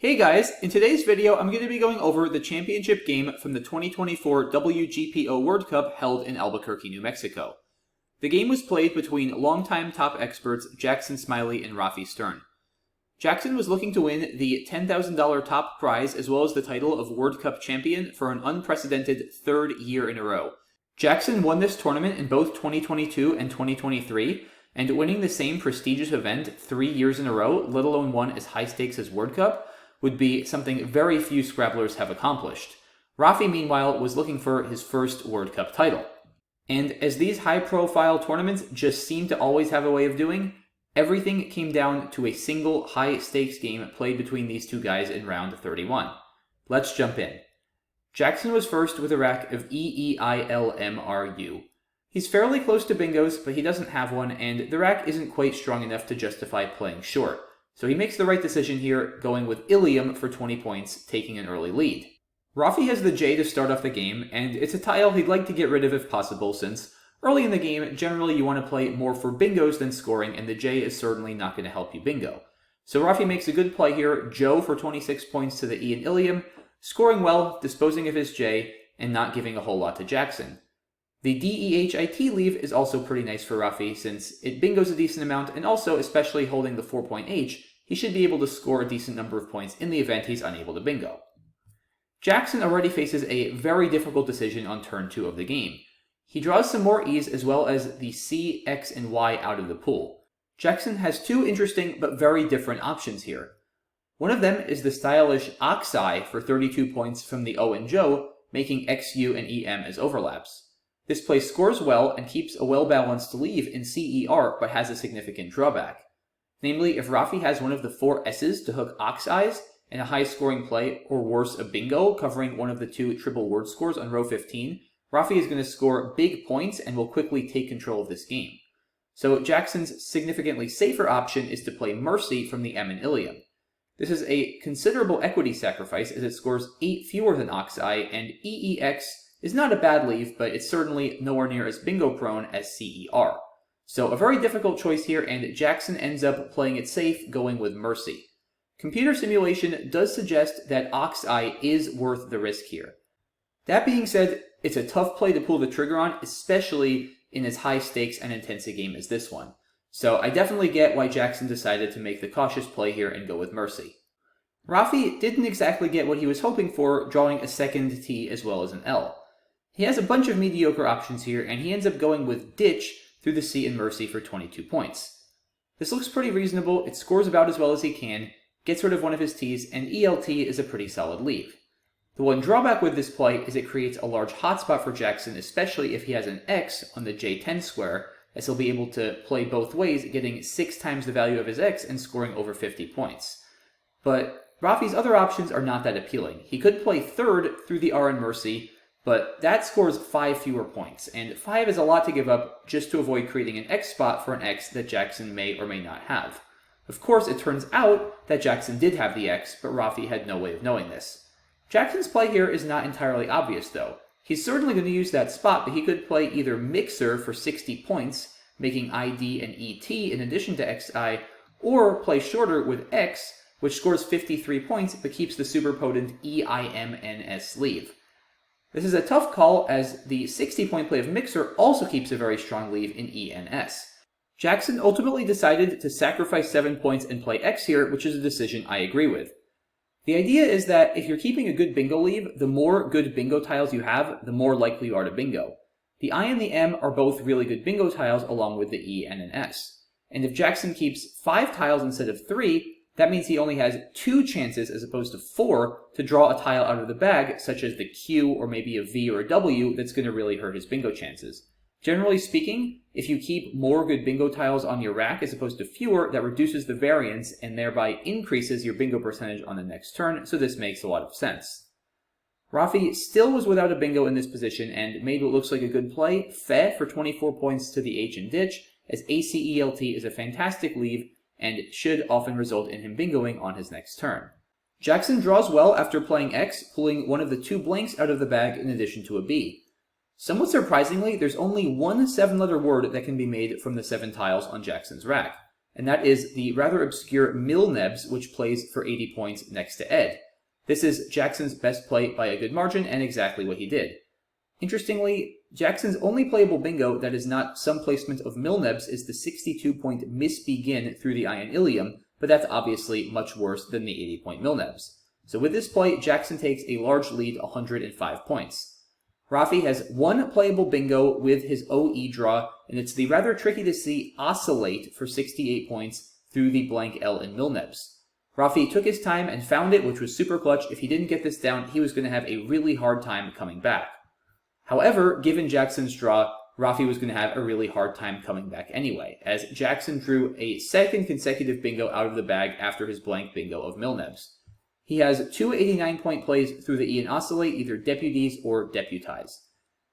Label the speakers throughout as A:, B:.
A: Hey guys, in today's video I'm going to be going over the championship game from the 2024 WGPO World Cup held in Albuquerque, New Mexico. The game was played between longtime top experts Jackson Smylie and Rafi Stern. Jackson was looking to win the $10,000 top prize as well as the title of World Cup champion for an unprecedented third year in a row. Jackson won this tournament in both 2022 and 2023, and winning the same prestigious event 3 years in a row, let alone one as high stakes as World Cup, would be something very few Scrabblers have accomplished. Rafi, meanwhile, was looking for his first World Cup title. And as these high-profile tournaments just seem to always have a way of doing, everything came down to a single high-stakes game played between these two guys in round 31. Let's jump in. Jackson was first with a rack of EEILMRU. He's fairly close to bingos, but he doesn't have one, and the rack isn't quite strong enough to justify playing short. So he makes the right decision here, going with Ilium for 20 points, taking an early lead. Rafi has the J to start off the game, and it's a tile he'd like to get rid of if possible, since early in the game, generally you want to play more for bingos than scoring, and the J is certainly not going to help you bingo. So Rafi makes a good play here, Joe for 26 points to the E in Ilium, scoring well, disposing of his J, and not giving a whole lot to Jackson. The DEHIT leave is also pretty nice for Rafi, since it bingos a decent amount, and also, especially holding the 4-point H, he should be able to score a decent number of points in the event he's unable to bingo. Jackson already faces a very difficult decision on turn 2 of the game. He draws some more E's as well as the C, X, and Y out of the pool. Jackson has two interesting but very different options here. One of them is the stylish Oxeye for 32 points from the O and Joe, making XU and EM as overlaps. This play scores well and keeps a well-balanced leave in CER, but has a significant drawback. Namely, if Rafi has one of the 4 S's to hook Ox-Eyes in a high-scoring play, or worse, a bingo covering one of the 2 triple word scores on row 15, Rafi is going to score big points and will quickly take control of this game. So Jackson's significantly safer option is to play Mercy from the M in Ilium. This is a considerable equity sacrifice as it scores 8 fewer than Ox-Eye, and EEX is not a bad leave, but it's certainly nowhere near as bingo-prone as CER. So a very difficult choice here, and Jackson ends up playing it safe, going with Mercy. Computer simulation does suggest that Ox-Eye is worth the risk here. That being said, it's a tough play to pull the trigger on, especially in as high stakes and intense a game as this one. So I definitely get why Jackson decided to make the cautious play here and go with Mercy. Rafi didn't exactly get what he was hoping for, drawing a second T as well as an L. He has a bunch of mediocre options here, and he ends up going with Ditch through the C in Mercy for 22 points. This looks pretty reasonable, it scores about as well as he can, gets rid of one of his T's, and ELT is a pretty solid leave. The one drawback with this play is it creates a large hotspot for Jackson, especially if he has an X on the J10 square, as he'll be able to play both ways, getting 6 times the value of his X and scoring over 50 points. But Rafi's other options are not that appealing. He could play third through the R in Mercy, but that scores 5 fewer points, and 5 is a lot to give up just to avoid creating an X spot for an X that Jackson may or may not have. Of course, it turns out that Jackson did have the X, but Rafi had no way of knowing this. Jackson's play here is not entirely obvious, though. He's certainly going to use that spot, but he could play either Mixer for 60 points, making ID and ET in addition to XI, or play shorter with X, which scores 53 points, but keeps the super potent EIMNS sleeve. This is a tough call, as the 60-point play of Mixer also keeps a very strong leave in ENS. Jackson ultimately decided to sacrifice 7 points and play X here, which is a decision I agree with. The idea is that if you're keeping a good bingo leave, the more good bingo tiles you have, the more likely you are to bingo. The I and the M are both really good bingo tiles along with the E and an S. And if Jackson keeps 5 tiles instead of 3, that means he only has 2 chances as opposed to 4 to draw a tile out of the bag, such as the Q or maybe a V or a W that's going to really hurt his bingo chances. Generally speaking, if you keep more good bingo tiles on your rack as opposed to fewer, that reduces the variance and thereby increases your bingo percentage on the next turn, so this makes a lot of sense. Rafi still was without a bingo in this position and made what looks like a good play, Fe for 24 points to the H and Ditch, as ACELT is a fantastic leave and should often result in him bingoing on his next turn. Jackson draws well after playing X, pulling one of the 2 blanks out of the bag in addition to a B. Somewhat surprisingly, there's only one 7-letter word that can be made from the 7 tiles on Jackson's rack. and that is the rather obscure Milnebs, which plays for 80 points next to Ed. This is Jackson's best play by a good margin, and exactly what he did. Interestingly, Jackson's only playable bingo that is not some placement of Milnebs is the 62-point Misbegin through the Iron Ilium, but that's obviously much worse than the 80-point Milnebs. So with this play, Jackson takes a large lead, 105 points. Rafi has one playable bingo with his OE draw, and it's the rather tricky to see Oscillate for 68 points through the blank L in Milnebs. Rafi took his time and found it, which was super clutch. If he didn't get this down, he was going to have a really hard time coming back. However, given Jackson's draw, Rafi was going to have a really hard time coming back anyway, as Jackson drew a second consecutive bingo out of the bag after his blank bingo of Milnebs. He has two 89-point plays through the E and Oscillate, either Deputies or Deputize.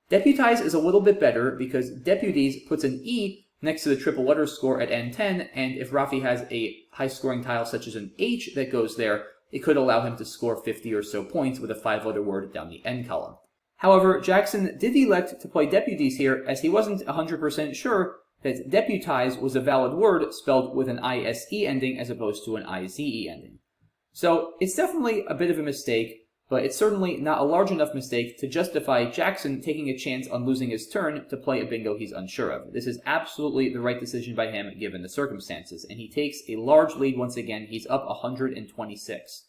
A: Deputize is a little bit better because Deputies puts an E next to the triple letter score at N10, and if Rafi has a high-scoring tile such as an H that goes there, it could allow him to score 50 or so points with a 5-letter word down the N column. However, Jackson did elect to play Deputies here, as he wasn't 100% sure that Deputize was a valid word spelled with an ISE ending as opposed to an IZE ending. So it's definitely a bit of a mistake, but it's certainly not a large enough mistake to justify Jackson taking a chance on losing his turn to play a bingo he's unsure of. This is absolutely the right decision by him given the circumstances, and he takes a large lead once again. He's up 126.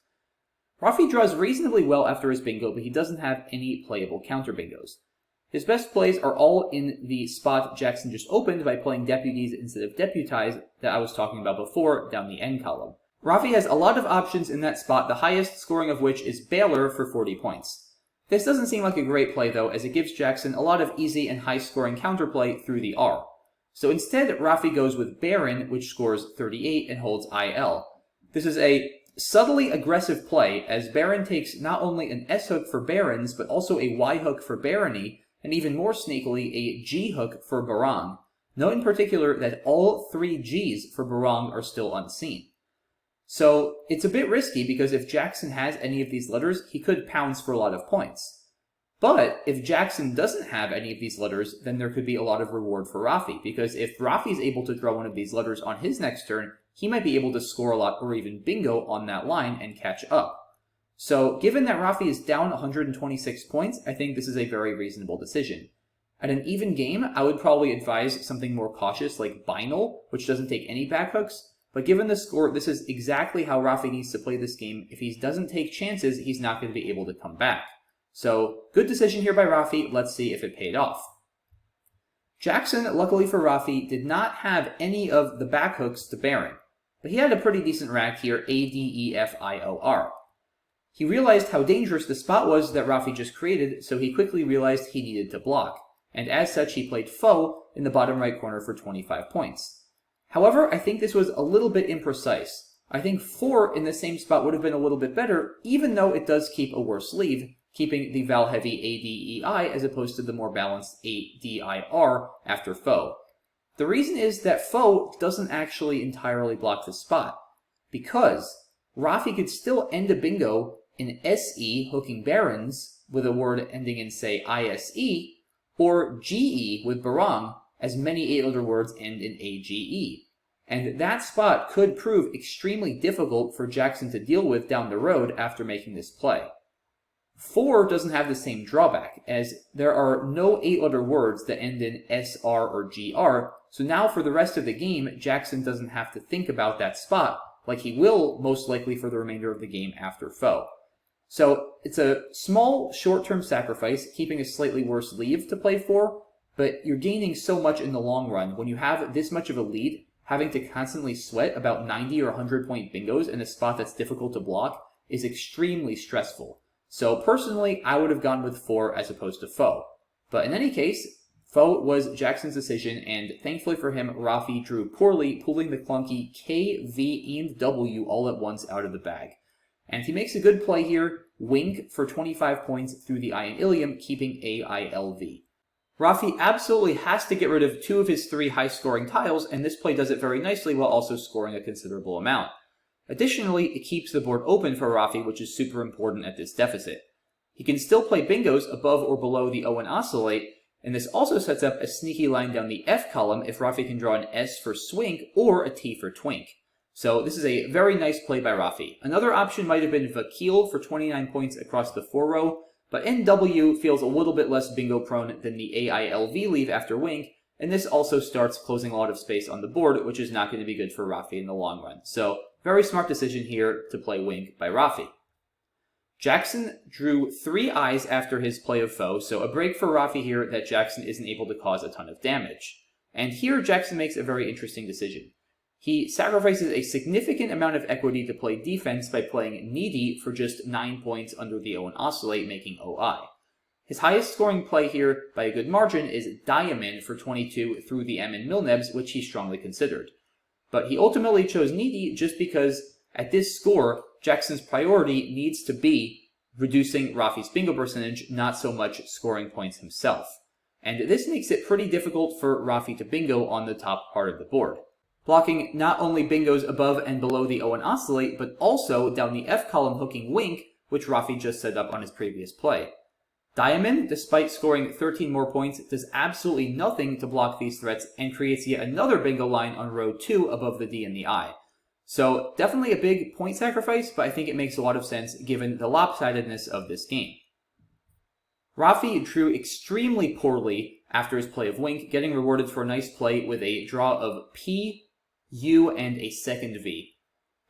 A: Rafi draws reasonably well after his bingo, but he doesn't have any playable counter bingos. His best plays are all in the spot Jackson just opened by playing Deputies instead of Deputize that I was talking about before down the N column. Rafi has a lot of options in that spot, the highest scoring of which is Baylor for 40 points. This doesn't seem like a great play though, as it gives Jackson a lot of easy and high scoring counterplay through the R. So instead, Rafi goes with Baron, which scores 38 and holds IL. This is a subtly aggressive play, as Baron takes not only an S hook for Barons, but also a Y hook for Barony, and even more sneakily, a G hook for Barong. Note in particular that all three Gs for Barong are still unseen. So it's a bit risky because if Jackson has any of these letters, he could pounce for a lot of points. But if Jackson doesn't have any of these letters, then there could be a lot of reward for Rafi, because if Rafi is able to draw one of these letters on his next turn, he might be able to score a lot or even bingo on that line and catch up. So given that Rafi is down 126 points, I think this is a very reasonable decision. At an even game, I would probably advise something more cautious like Binal, which doesn't take any backhooks, but given the score, this is exactly how Rafi needs to play this game. If he doesn't take chances, he's not going to be able to come back. So, good decision here by Rafi. Let's see if it paid off. Jackson, luckily for Rafi, did not have any of the backhooks to Baron, but he had a pretty decent rack here, ADEFIOR. He realized how dangerous the spot was that Rafi just created, so he quickly realized he needed to block, and as such he played Foe in the bottom right corner for 25 points. However, I think this was a little bit imprecise. I think 4 in the same spot would have been a little bit better, even though it does keep a worse lead, keeping the vowel-heavy ADEI as opposed to the more balanced ADIR after Foe. The reason is that Foe doesn't actually entirely block the spot, because Rafi could still end a bingo in SE hooking Barons with a word ending in, say, ISE, or GE with Barong, as many 8-letter words end in AGE. And that spot could prove extremely difficult for Jackson to deal with down the road after making this play. 4 doesn't have the same drawback, as there are no 8-letter words that end in SR or GR, so now for the rest of the game, Jackson doesn't have to think about that spot, like he will most likely for the remainder of the game after Foe. So it's a small short-term sacrifice, keeping a slightly worse lead to play for, but you're gaining so much in the long run. When you have this much of a lead, having to constantly sweat about 90 or 100-point bingos in a spot that's difficult to block is extremely stressful. So personally, I would have gone with 4 as opposed to Foe. But in any case, Foe was Jackson's decision, and thankfully for him, Rafi drew poorly, pulling the clunky K, V, and W all at once out of the bag. And he makes a good play here, Wink for 25 points through the I and Ilium, keeping AILV. Rafi absolutely has to get rid of 2 of his 3 high-scoring tiles, and this play does it very nicely while also scoring a considerable amount. Additionally, it keeps the board open for Rafi, which is super important at this deficit. He can still play bingos above or below the O and Oscillate, And this also sets up a sneaky line down the F column if Rafi can draw an S for swink or a T for twink. So this is a very nice play by Rafi. Another option might have been Vakil for 29 points across the 4 row, but NW feels a little bit less bingo prone than the AILV leave after wink, and this also starts closing a lot of space on the board, which is not going to be good for Rafi in the long run. So very smart decision here to play wink by Rafi. Jackson drew 3 eyes after his play of foe, so a break for Rafi here that Jackson isn't able to cause a ton of damage. And here Jackson makes a very interesting decision. He sacrifices a significant amount of equity to play defense by playing Needy for just 9 points under the O and Oscillate, making OI. His highest scoring play here, by a good margin, is Diamond for 22 through the M in Milnebs, which he strongly considered. But he ultimately chose Needy just because, at this score, Jackson's priority needs to be reducing Rafi's bingo percentage, not so much scoring points himself. And this makes it pretty difficult for Rafi to bingo on the top part of the board. Blocking not only bingos above and below the O and Oscillate, but also down the F column hooking wink, which Rafi just set up on his previous play. Diamond, despite scoring 13 more points, does absolutely nothing to block these threats and creates yet another bingo line on row 2 above the D and the I. So definitely a big point sacrifice, but I think it makes a lot of sense given the lopsidedness of this game. Rafi drew extremely poorly after his play of wink, getting rewarded for a nice play with a draw of P, U, and a second V.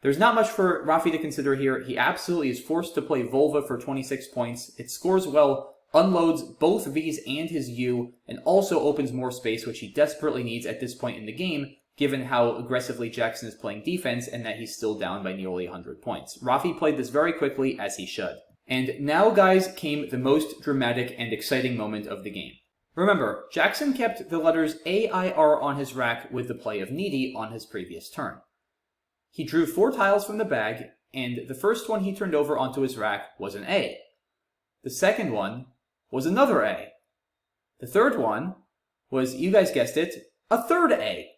A: There's not much for Rafi to consider here. He absolutely is forced to play Volva for 26 points. It scores well, unloads both Vs and his U, and also opens more space, which he desperately needs at this point in the game, given how aggressively Jackson is playing defense and that he's still down by nearly 100 points. Rafi played this very quickly, as he should. And now, guys, came the most dramatic and exciting moment of the game. Remember, Jackson kept the letters AIR on his rack with the play of Needy on his previous turn. He drew 4 tiles from the bag, and the first one he turned over onto his rack was an A. The second one was another A. The third one was, you guys guessed it, a third A.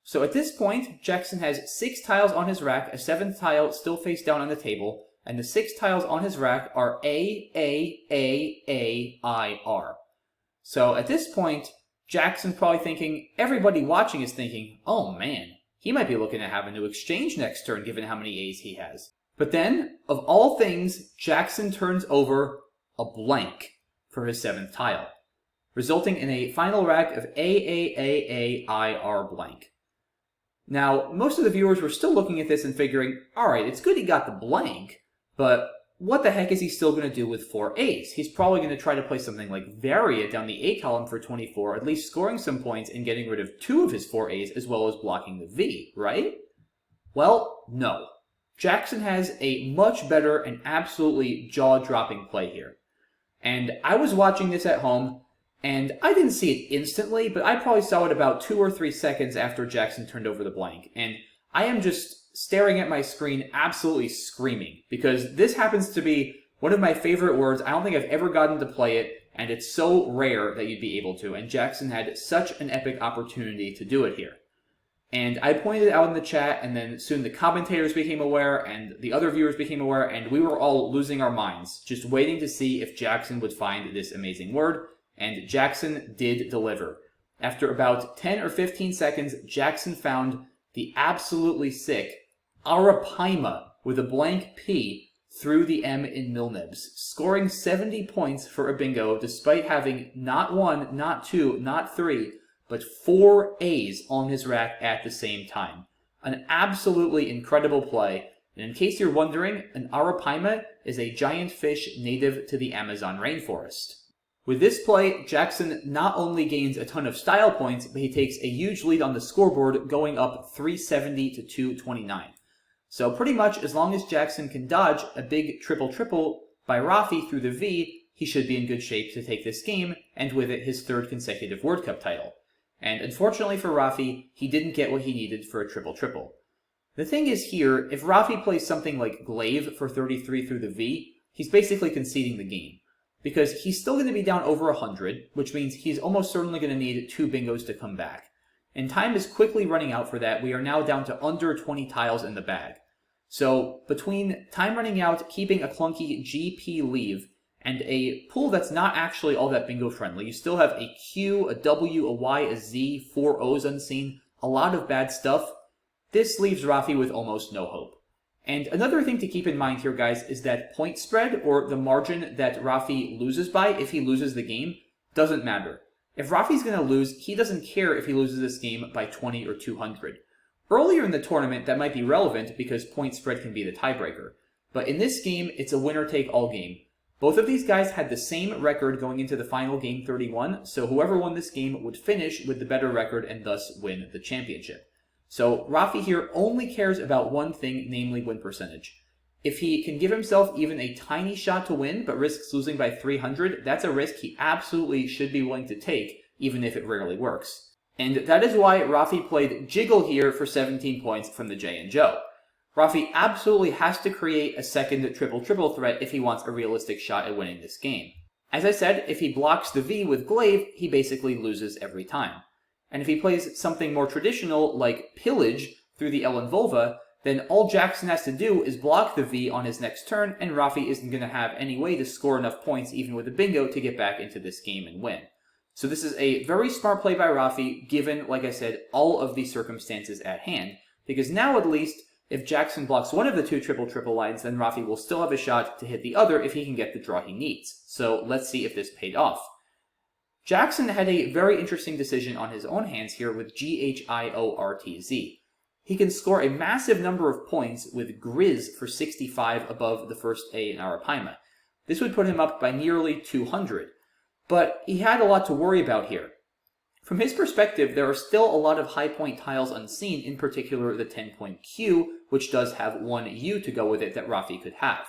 A: So at this point, Jackson has 6 tiles on his rack, a 7th tile still face down on the table, and the 6 tiles on his rack are A-I-R. So at this point, Jackson's probably thinking, everybody watching is thinking, oh man, he might be looking at having to exchange next turn given how many A's he has. But then, of all things, Jackson turns over a blank for his 7th tile, resulting in a final rack of A-A-A-A-I-R blank. Now, most of the viewers were still looking at this and figuring, alright, it's good he got the blank, but what the heck is he still going to do with 4 A's? He's probably going to try to play something like Varia down the A column for 24, at least scoring some points and getting rid of 2 of his 4 A's as well as blocking the V, right? Well, no. Jackson has a much better and absolutely jaw-dropping play here. And I was watching this at home, and I didn't see it instantly, but I probably saw it about 2 or 3 seconds after Jackson turned over the blank. And I am just staring at my screen absolutely screaming, because this happens to be one of my favorite words. I don't think I've ever gotten to play it, and it's so rare that you'd be able to, and Jackson had such an epic opportunity to do it here. And I pointed it out in the chat, and then soon the commentators became aware, and the other viewers became aware, and we were all losing our minds, just waiting to see if Jackson would find this amazing word, and Jackson did deliver. After about 10 or 15 seconds, Jackson found the absolutely sick arapaima with a blank P through the M in Milnebs, scoring 70 points for a bingo despite having not 1, not 2, not 3, but 4 A's on his rack at the same time. An absolutely incredible play, and in case you're wondering, an arapaima is a giant fish native to the Amazon rainforest. With this play, Jackson not only gains a ton of style points, but he takes a huge lead on the scoreboard, going up 370 to 229. So pretty much as long as Jackson can dodge a big triple-triple by Rafi through the V, he should be in good shape to take this game, and with it his 3rd consecutive World Cup title. And unfortunately for Rafi, he didn't get what he needed for a triple-triple. The thing is here, if Rafi plays something like Glaive for 33 through the V, he's basically conceding the game, because he's still going to be down over 100, which means he's almost certainly going to need 2 bingos to come back. And time is quickly running out for that. We are now down to under 20 tiles in the bag. So between time running out, keeping a clunky GP leave, and a pool that's not actually all that bingo friendly. You still have a Q, a W, a Y, a Z, 4 O's unseen, a lot of bad stuff. This leaves Rafi with almost no hope. And another thing to keep in mind here, guys, is that point spread, or the margin that Rafi loses by if he loses the game, doesn't matter. If Rafi's going to lose, he doesn't care if he loses this game by 20 or 200. Earlier in the tournament, that might be relevant because point spread can be the tiebreaker. But in this game, it's a winner-take-all game. Both of these guys had the same record going into the final game 31, so whoever won this game would finish with the better record and thus win the championship. So Rafi here only cares about one thing, namely win percentage. If he can give himself even a tiny shot to win, but risks losing by 300, that's a risk he absolutely should be willing to take, even if it rarely works. And that is why Rafi played Jiggle here for 17 points from the J and Joe. Rafi absolutely has to create a second triple-triple threat if he wants a realistic shot at winning this game. As I said, if he blocks the V with Glaive, he basically loses every time. And if he plays something more traditional, like Pillage through the L and Volva, then all Jackson has to do is block the V on his next turn, and Rafi isn't going to have any way to score enough points, even with a bingo, to get back into this game and win. So this is a very smart play by Rafi, given, like I said, all of the circumstances at hand, because now at least, if Jackson blocks one of the two triple-triple lines, then Rafi will still have a shot to hit the other if he can get the draw he needs. So let's see if this paid off. Jackson had a very interesting decision on his own hands here with GHIORTZ. He can score a massive number of points with Grizz for 65 above the first A in Arapaima. This would put him up by nearly 200. But he had a lot to worry about here. From his perspective, there are still a lot of high point tiles unseen, in particular the 10-point Q, which does have one U to go with it that Rafi could have.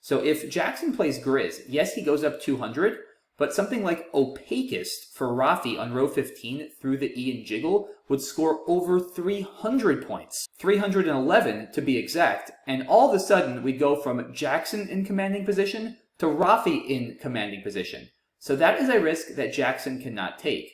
A: So if Jackson plays Grizz, yes, he goes up 200, but something like Opacist for Rafi on row 15 through the E and Jiggle would score over 300 points. 311 to be exact, and all of a sudden we go from Jackson in commanding position to Rafi in commanding position. So that is a risk that Jackson cannot take.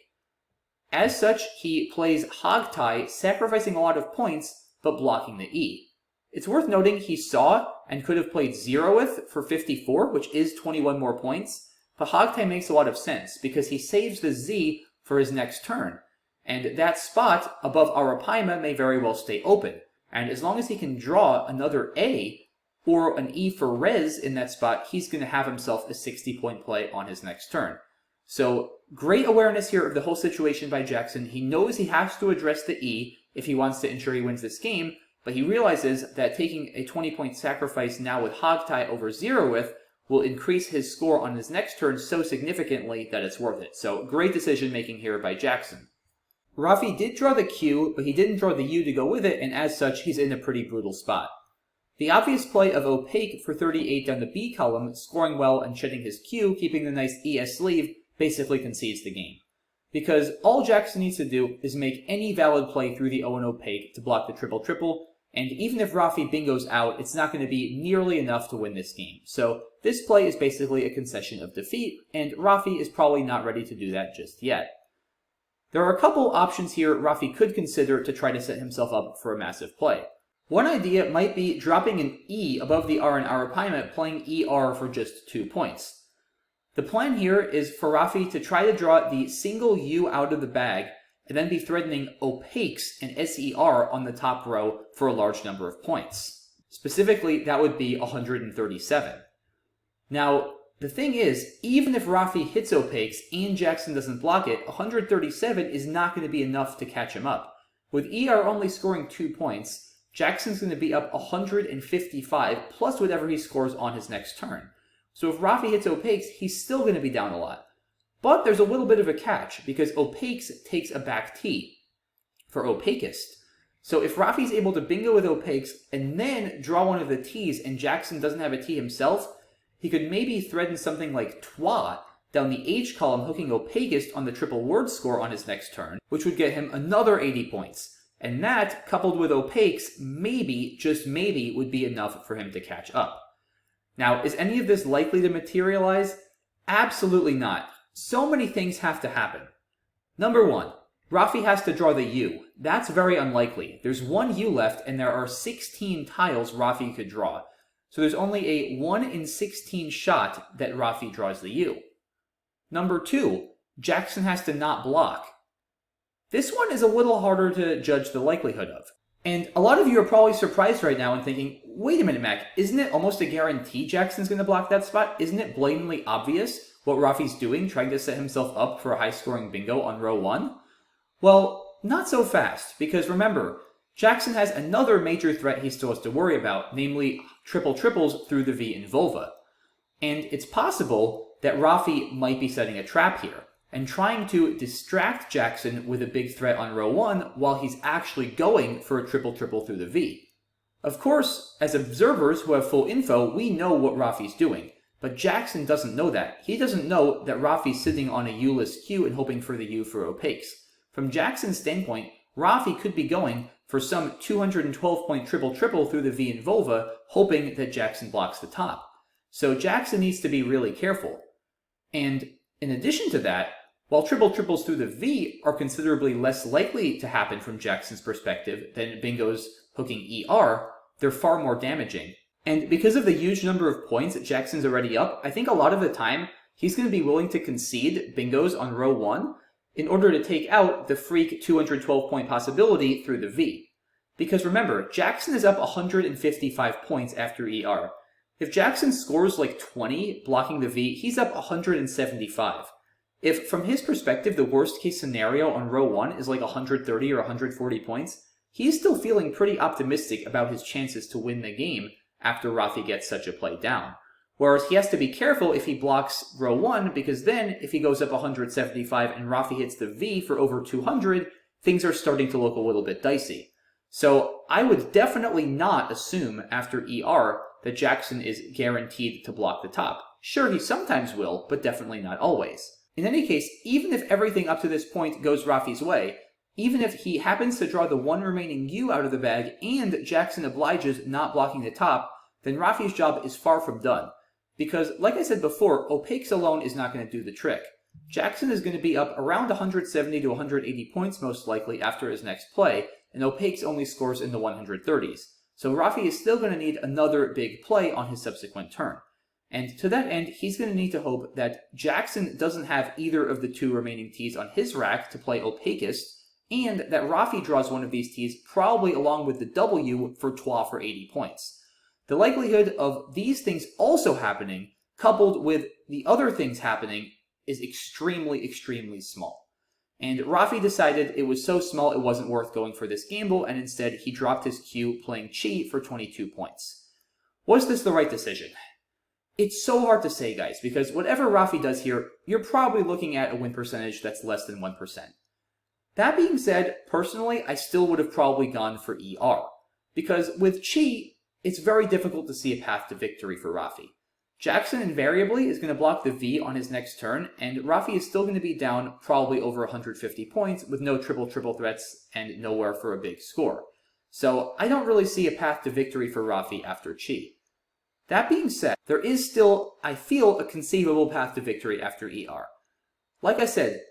A: As such, he plays Hogtie, sacrificing a lot of points, but blocking the E. It's worth noting he saw and could have played Zeroth for 54, which is 21 more points, but Hogtie makes a lot of sense, because he saves the Z for his next turn, and that spot above Arapaima may very well stay open, and as long as he can draw another A, or an E for Res in that spot, he's going to have himself a 60-point play on his next turn. So, great awareness here of the whole situation by Jackson. He knows he has to address the E if he wants to ensure he wins this game, but he realizes that taking a 20-point sacrifice now with Hogtie over Zeroth will increase his score on his next turn so significantly that it's worth it. So, great decision making here by Jackson. Rafi did draw the Q, but he didn't draw the U to go with it, and as such, he's in a pretty brutal spot. The obvious play of Opaque for 38 down the B column, scoring well and shedding his Q, keeping the nice ES sleeve, basically concedes the game. Because all Jackson needs to do is make any valid play through the O and Opaque to block the triple-triple, and even if Rafi bingoes out, it's not going to be nearly enough to win this game. So this play is basically a concession of defeat, and Rafi is probably not ready to do that just yet. There are a couple options here Rafi could consider to try to set himself up for a massive play. One idea might be dropping an E above the R in Arapaima, playing ER for just 2 points. The plan here is for Rafi to try to draw the single U out of the bag, and then be threatening Opaques and SER on the top row for a large number of points. Specifically, that would be 137. Now, the thing is, even if Rafi hits Opaques and Jackson doesn't block it, 137 is not going to be enough to catch him up. With ER only scoring 2 points, Jackson's going to be up 155 plus whatever he scores on his next turn. So if Rafi hits Opaques, he's still going to be down a lot. But there's a little bit of a catch, because Opaques takes a back T for Opacist. So if Rafi's able to bingo with Opaques and then draw one of the T's and Jackson doesn't have a T himself, he could maybe threaten something like Twa down the H column, hooking Opacist on the triple word score on his next turn, which would get him another 80 points. And that, coupled with Opaques, maybe, just maybe, would be enough for him to catch up. Now, is any of this likely to materialize? Absolutely not. So many things have to happen. Number 1, Rafi has to draw the U. That's very unlikely. There's one U left, and there are 16 tiles Rafi could draw. So there's only a 1 in 16 shot that Rafi draws the U. Number 2, Jackson has to not block. This one is a little harder to judge the likelihood of. And a lot of you are probably surprised right now and thinking, wait a minute, Mac, isn't it almost a guarantee Jackson's going to block that spot? Isn't it blatantly obvious what Rafi's doing, trying to set himself up for a high-scoring bingo on row 1? Well, not so fast, because remember, Jackson has another major threat he still has to worry about, namely triple triples through the V in Vulva. And it's possible that Rafi might be setting a trap here, and trying to distract Jackson with a big threat on row 1 while he's actually going for a triple triple through the V. Of course, as observers who have full info, we know what Rafi's doing, but Jackson doesn't know that. He doesn't know that Rafi's sitting on a U-less Q and hoping for the U for opaques. From Jackson's standpoint, Rafi could be going for some 212-point triple triple through the V in Vulva, hoping that Jackson blocks the top. So Jackson needs to be really careful. And in addition to that, while triple triples through the V are considerably less likely to happen from Jackson's perspective than bingos hooking ER, they're far more damaging. And because of the huge number of points that Jackson's already up, I think a lot of the time he's going to be willing to concede bingos on row 1 in order to take out the freak 212-point possibility through the V. Because remember, Jackson is up 155 points after ER. If Jackson scores like 20 blocking the V, he's up 175. If, from his perspective, the worst-case scenario on row 1 is like 130 or 140 points, he's still feeling pretty optimistic about his chances to win the game after Rafi gets such a play down. Whereas he has to be careful if he blocks row 1, because then, if he goes up 175 and Rafi hits the V for over 200, things are starting to look a little bit dicey. So I would definitely not assume after ER that Jackson is guaranteed to block the top. Sure, he sometimes will, but definitely not always. In any case, even if everything up to this point goes Rafi's way, even if he happens to draw the one remaining U out of the bag and Jackson obliges not blocking the top, then Rafi's job is far from done. Because, like I said before, opaques alone is not going to do the trick. Jackson is going to be up around 170 to 180 points most likely after his next play, and opaques only scores in the 130s. So Rafi is still going to need another big play on his subsequent turn. And to that end, he's going to need to hope that Jackson doesn't have either of the two remaining tees on his rack to play opaquest, and that Rafi draws one of these tees probably along with the W for 12 for 80 points. The likelihood of these things also happening, coupled with the other things happening, is extremely, extremely small. And Rafi decided it was so small it wasn't worth going for this gamble, and instead he dropped his Q playing Chi for 22 points. Was this the right decision? It's so hard to say, guys, because whatever Rafi does here, you're probably looking at a win percentage that's less than 1%. That being said, personally, I still would have probably gone for ER. Because with Chi, it's very difficult to see a path to victory for Rafi. Jackson invariably is going to block the V on his next turn, and Rafi is still going to be down probably over 150 points with no triple-triple threats and nowhere for a big score. So I don't really see a path to victory for Rafi after Chi. That being said, there is still, I feel, a conceivable path to victory after ER. Like I said,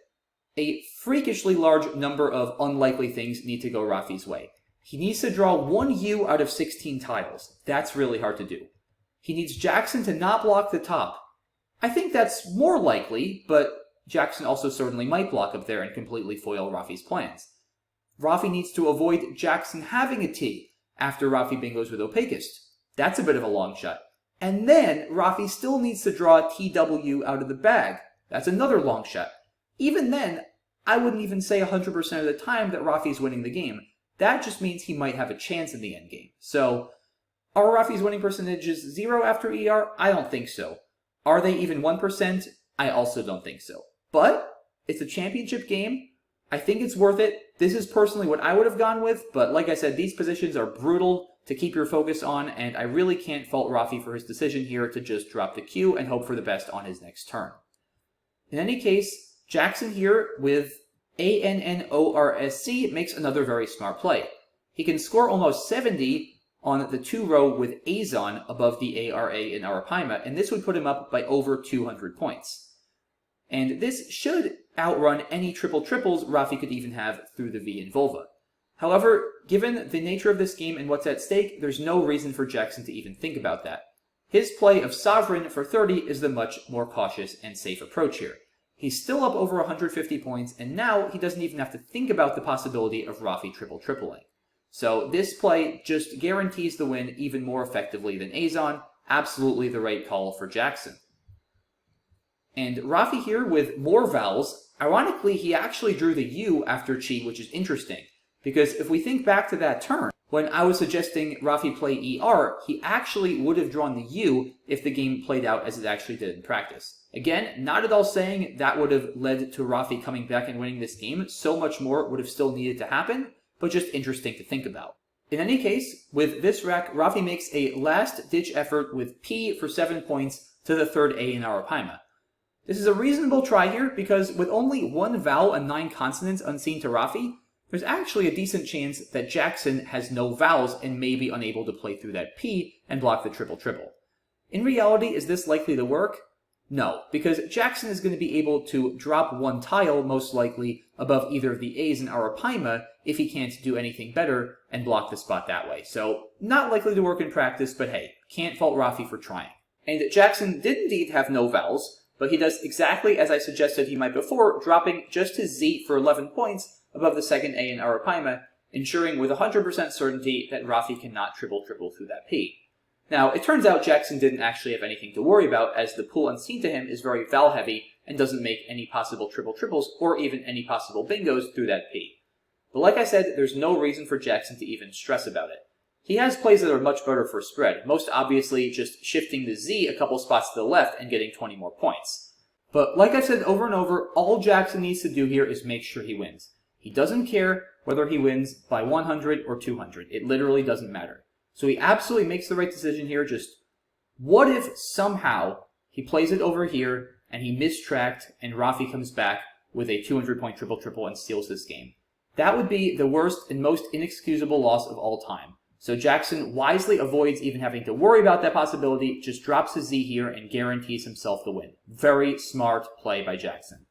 A: a freakishly large number of unlikely things need to go Rafi's way. He needs to draw one U out of 16 tiles. That's really hard to do. He needs Jackson to not block the top. I think that's more likely, but Jackson also certainly might block up there and completely foil Rafi's plans. Rafi needs to avoid Jackson having a T after Rafi bingos with opaquest. That's a bit of a long shot. And then Rafi still needs to draw TW out of the bag. That's another long shot. Even then, I wouldn't even say 100% of the time that Rafi's winning the game. That just means he might have a chance in the endgame. So, are Rafi's winning percentages 0 after ER? I don't think so. Are they even 1%? I also don't think so. But, it's a championship game. I think it's worth it. This is personally what I would have gone with, but like I said, these positions are brutal to keep your focus on, and I really can't fault Rafi for his decision here to just drop the Q and hope for the best on his next turn. In any case, Jackson here with ANNORSC makes another very smart play. He can score almost 70 on the 2-row with Azon above the ARA in arapaima, and this would put him up by over 200 points. And this should outrun any triple-triples Rafi could even have through the V in Vulva. However, given the nature of this game and what's at stake, there's no reason for Jackson to even think about that. His play of sovereign for 30 is the much more cautious and safe approach here. He's still up over 150 points, and now he doesn't even have to think about the possibility of Rafi tripling. So this play just guarantees the win even more effectively than Azon. Absolutely the right call for Jackson. And Rafi here with more vowels. Ironically, he actually drew the U after Chi, which is interesting. Because if we think back to that turn, when I was suggesting Rafi play ER, he actually would have drawn the U if the game played out as it actually did in practice. Again, not at all saying that would have led to Rafi coming back and winning this game. So much more would have still needed to happen, but just interesting to think about. In any case, with this rack, Rafi makes a last-ditch effort with P for 7 points to the third A in arapaima. This is a reasonable try here because with only one vowel and 9 consonants unseen to Rafi, there's actually a decent chance that Jackson has no vowels and may be unable to play through that P and block the triple. In reality, is this likely to work? No, because Jackson is going to be able to drop one tile, most likely, above either of the A's in arapaima if he can't do anything better and block the spot that way. So, not likely to work in practice, but hey, can't fault Rafi for trying. And Jackson did indeed have no vowels, but he does exactly as I suggested he might before, dropping just his Z for 11 points above the second A in arapaima, ensuring with 100% certainty that Rafi cannot triple through that P. Now, it turns out Jackson didn't actually have anything to worry about, as the pool unseen to him is very vowel-heavy and doesn't make any possible triples or even any possible bingos through that P. But like I said, there's no reason for Jackson to even stress about it. He has plays that are much better for spread, most obviously just shifting the Z a couple spots to the left and getting 20 more points. But like I've said over and over, all Jackson needs to do here is make sure he wins. He doesn't care whether he wins by 100 or 200. It literally doesn't matter. So he absolutely makes the right decision here. Just what if somehow he plays it over here and he mistracked and Rafi comes back with a 200-point triple and steals this game? That would be the worst and most inexcusable loss of all time. So Jackson wisely avoids even having to worry about that possibility, just drops his Z here and guarantees himself the win. Very smart play by Jackson.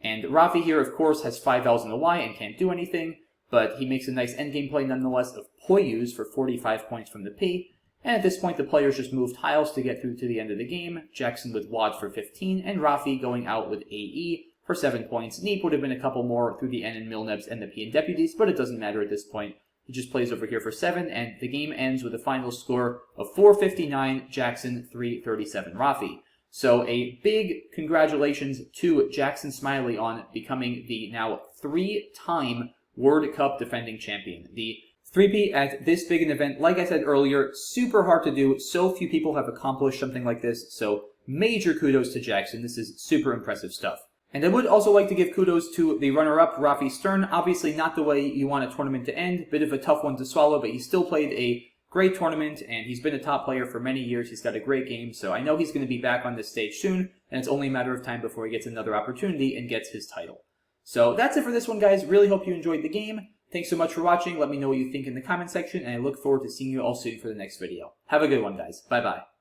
A: And Rafi here, of course, has 5 vowels in the Y and can't do anything, but he makes a nice endgame play nonetheless of Poyus for 45 points from the P, and at this point the players just move tiles to get through to the end of the game, Jackson with Wad for 15, and Rafi going out with AE for 7 points. Neep would have been a couple more through the N and Milnebs and the P and Deputies, but it doesn't matter at this point. He just plays over here for 7, and the game ends with a final score of 459 Jackson, 337 Rafi. So a big congratulations to Jackson Smylie on becoming the now 3-time World Cup defending champion. The 3P at this big an event, like I said earlier, super hard to do. So few people have accomplished something like this, so major kudos to Jackson. This is super impressive stuff. And I would also like to give kudos to the runner-up, Rafi Stern. Obviously not the way you want a tournament to end. Bit of a tough one to swallow, but he still played a great tournament, and he's been a top player for many years. He's got a great game, so I know he's going to be back on this stage soon, and it's only a matter of time before he gets another opportunity and gets his title. So that's it for this one, guys. Really hope you enjoyed the game. Thanks so much for watching. Let me know what you think in the comment section, and I look forward to seeing you all soon for the next video. Have a good one, guys. Bye-bye.